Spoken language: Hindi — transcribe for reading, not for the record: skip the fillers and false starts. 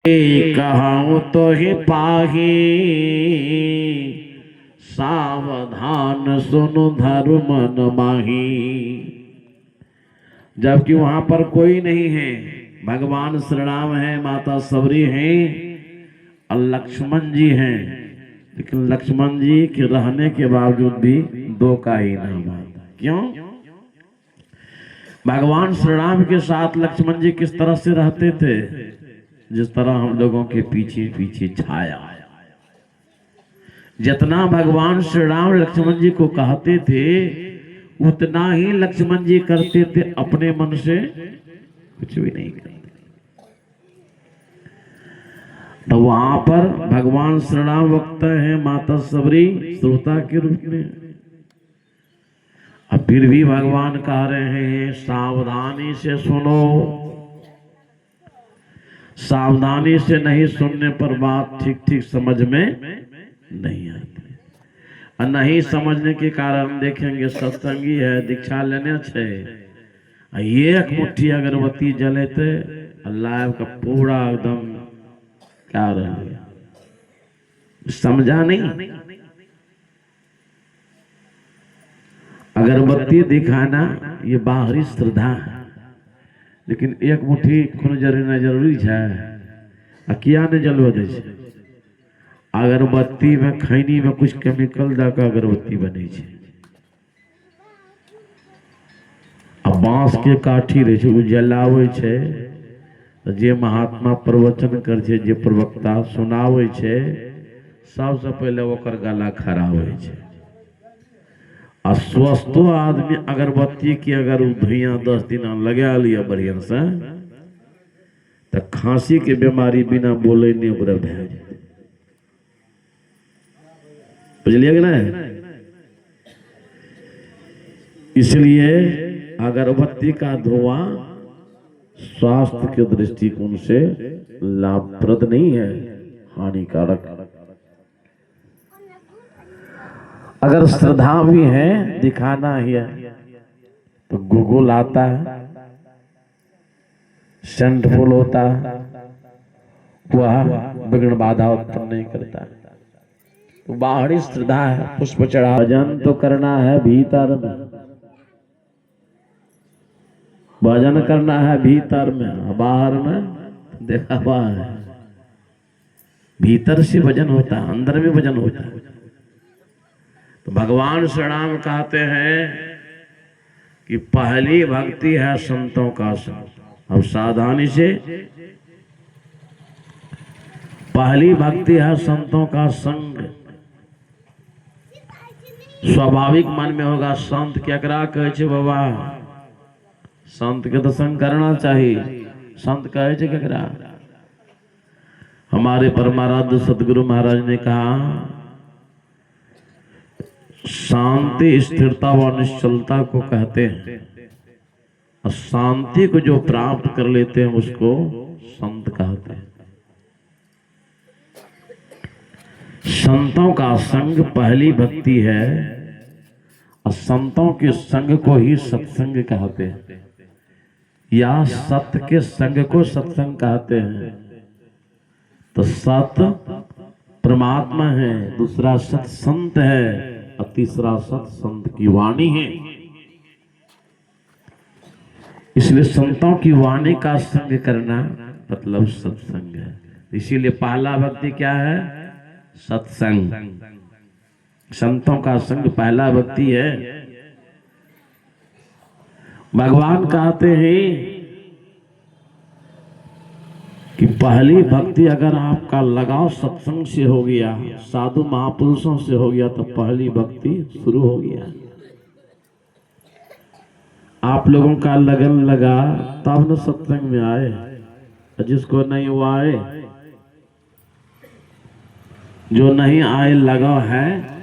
कहूँ तो ही पाही सावधान सुन धर्म न माही। जबकि वहां पर कोई नहीं है, भगवान श्री राम है, माता सबरी हैं और लक्ष्मण जी हैं। लेकिन लक्ष्मण जी के रहने के बावजूद भी दो का ही नाम आता। क्यों? भगवान श्री राम के साथ लक्ष्मण जी किस तरह से रहते थे? जिस तरह हम लोगों के पीछे पीछे छाया। जितना भगवान श्री राम लक्ष्मण जी को कहते थे उतना ही लक्ष्मण जी करते थे, अपने मन से कुछ भी नहीं करते। तो वहां पर भगवान श्री राम वक्ता है, माता सबरी श्रोता के रूप में। अब फिर भी भगवान कह रहे हैं सावधानी से सुनो। सावधानी से नहीं सुनने पर बात ठीक ठीक समझ में नहीं आती। और नहीं समझने के कारण देखेंगे सत्संगी है, दीक्षा लेने छे, एक मुट्ठी अगरबत्ती जले थे अल्लाह का पूरा एकदम क्या रहे, समझा नहीं। अगरबत्ती दिखाना ये बाहरी श्रद्धा है, लेकिन एक मुट्ठी खून जरना जरूरी है। किया नहीं जलवा दे? अगरबत्ती में खैनी में कुछ केमिकल दे के अगरबत्ती बने छे। अब बांस के काठी रहे छे, जलावे छे। जे महात्मा प्रवचन कर छे, जे प्रवक्ता सुनावे छे, सबसे पहले ओकर गला खड़ा होए छे। अस्वस्थ आदमी अगरबत्ती की अगर धुइयां 10 दिन लगा लिया बढ़िया से, तो खांसी के बीमारी बिना बोले नहीं ओकरा भे जाए। बुझलिए कि नहीं? इसलिए अगरबत्ती का धुआं स्वास्थ्य के दृष्टिकोण से लाभप्रद नहीं है, हानिकारक। अगर श्रद्धा भी है, दिखाना ही है, तो गूगल आता है, सेंट फुल होता है, वह विघ्न बाधा उत्पन्न नहीं करता। तो बाहरी श्रद्धा है, पुष्प चढ़ा। भजन तो करना है भीतर में, भजन करना है भीतर में, बाहर में दिखावा है। भीतर से भजन होता है, अंदर में भजन होता है। तो भगवान श्री राम कहते हैं कि पहली भक्ति है संतों का संग। अब सावधानी से, पहली भक्ति है संतों का संग। स्वाभाविक मन में होगा संत केकरा कहे छे बाबा? संत के तो संग करना चाहिए। संत कहे छे केकरा? हमारे परमाराध्य सतगुरु महाराज ने कहा शांति स्थिरता व निश्चलता को कहते हैं, और शांति को जो प्राप्त कर लेते हैं उसको संत कहते हैं। संतों का संग पहली भक्ति है, और संतों के संग को ही सत्संग कहते हैं, या सत्य के संग को सत्संग कहते हैं। तो सत्य परमात्मा है, दूसरा सत संत है, और तीसरा सत संत की वाणी है। इसलिए संतों की वाणी का संग करना मतलब सत्संग है। इसीलिए पहला भक्ति क्या है? सत्संग। संतों का संग पहला भक्ति है। भगवान कहते हैं कि पहली भक्ति अगर आपका लगाव सत्संग से हो गया, साधु महापुरुषों से हो गया, तो पहली भक्ति शुरू हो गया। आप लोगों का लगन लगा तब न सत्संग में आए, जिसको नहीं हुआ आए, जो नहीं आए लगाव है